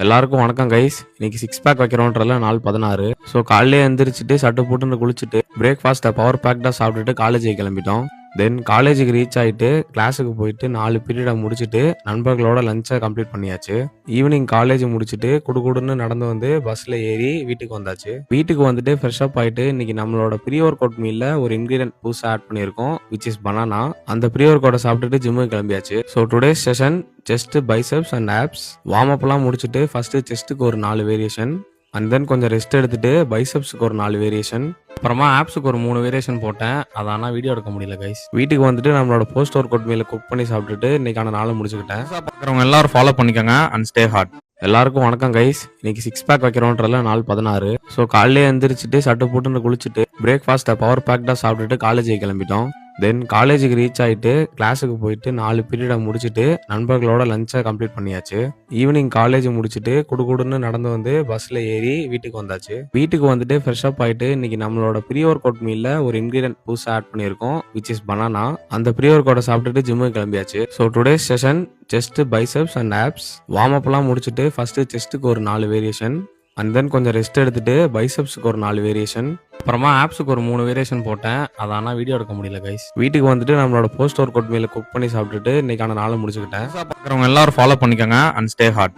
எல்லாருக்கும் வணக்கம் கைஸ். இன்னைக்கு சிக்ஸ் பேக் வைக்கிறோன்றதுல நாள் 16. ஸோ காலையிலே எந்திரிச்சிட்டு சட்டு போட்டுன்னு குளிச்சுட்டு பிரேக்ஃபாஸ்ட்டை பவர் பேக்டாக சாப்பிட்டுட்டு காலேஜுக்கு கிளம்பிட்டோம். தென் காலேஜுக்கு ரீச் ஆகிட்டு கிளாஸுக்கு போயிட்டு 4 பீரியடை முடிச்சுட்டு நண்பர்களோட லஞ்சை கம்ப்ளீட் பண்ணியாச்சு. ஈவினிங் காலேஜ் முடிச்சுட்டு குடுகுடுன்னு நடந்து வந்து பஸ்ஸில் ஏறி வீட்டுக்கு வந்தாச்சு. வீட்டுக்கு வந்துட்டு ஃப்ரெஷ் அப் ஆகிட்டு இன்னைக்கு நம்மளோட ப்ரீ ஒர்க் அவுட் மீலில் ஒரு இன்க்ரீடியன்ட் புதுசாக ஆட் பண்ணியிருக்கோம், விச் இஸ் பனானா. அந்த ப்ரீ ஒர்க் அவுட்டை சாப்பிட்டுட்டு ஜிம்முக்கு கிளம்பியாச்சு. So today's session chest, biceps and abs. Warm அப்லாம் முடிச்சுட்டு ஃபர்ஸ்ட் செஸ்ட்டுக்கு ஒரு 4 வேரியேஷன், அண்ட் தென் கொஞ்சம் ரெஸ்ட் எடுத்துட்டு பைசப்ஸுக்கு ஒரு 4 வேரியேஷன், அப்புறமா ஆப்ஸுக்கு ஒரு 3 வேரியேஷன் போட்டேன். அதை ஆனால் வீடியோ எடுக்க முடியல கைஸ். வீட்டுக்கு வந்துட்டு நம்மளோட போஸ்ட் ஒர்க் அவுட் மீல குக் பண்ணி சாப்பிட்டுட்டு இன்னைக்கான நாளை முடிச்சுக்கிட்டேன். பார்க்குறவங்க எல்லாரும் ஃபாலோ பண்ணிக்கோங்க அண்ட் ஸ்டே ஹார்ட். எல்லாருக்கும் வணக்கம் கைஸ். இன்னைக்கு சிக்ஸ் பேக் வைக்கிறோன்றதுல நாள் 16. ஸோ காலையிலே எந்திரிச்சிட்டு சட்டு போட்டுன்னு குளிச்சுட்டு பிரேக்ஃபாஸ்ட்டை பவர் பேக்டாக சாப்பிட்டுட்டு காலேஜுக்கு கிளம்பிட்டோம். தென் காலேஜுக்கு ரீச் ஆகிட்டு கிளாஸுக்கு போயிட்டு 4 பீரியடை முடிச்சுட்டு நண்பர்களோட லஞ்சை கம்ப்ளீட் பண்ணியாச்சு. ஈவினிங் காலேஜ் முடிச்சுட்டு குடுகுடுன்னு நடந்து வந்து பஸ்ஸில் ஏறி வீட்டுக்கு வந்தாச்சு. வீட்டுக்கு வந்துட்டு ஃப்ரெஷ் அப் ஆகிட்டு இன்னைக்கு நம்மளோட ப்ரீ ஒர்க் அவுட் மீலில் ஒரு இன்க்ரீடியன்ட் புதுசாக ஆட் பண்ணியிருக்கோம், விச் இஸ் பனானா. அந்த ப்ரீ ஒர்க் அவுட்டை சாப்பிட்டுட்டு ஜிம்முக்கு கிளம்பியாச்சு. So today's session chest, biceps and abs. Warm அப்லாம் முடிச்சுட்டு ஃபர்ஸ்ட் செஸ்ட்டுக்கு ஒரு 4 வேரியேஷன், அண்ட் தென் கொஞ்சம் ரெஸ்ட் எடுத்துட்டு பைசப்ஸுக்கு ஒரு 4 வேரியேஷன், அப்புறமா ஆப்ஸுக்கு ஒரு 3 வேரியேஷன் போட்டேன். அதை ஆனால் வீடியோ எடுக்க முடியல கைஸ். வீட்டுக்கு வந்துட்டு நம்மளோட போஸ்ட் ஒர்க் அவுட் மீல குக் பண்ணி சாப்பிட்டுட்டு இன்னைக்கான நாளை முடிச்சுக்கிட்டேன். பார்க்குறவங்க எல்லாரும் ஃபாலோ பண்ணிக்கோங்க அண்ட் ஸ்டே ஹார்ட்.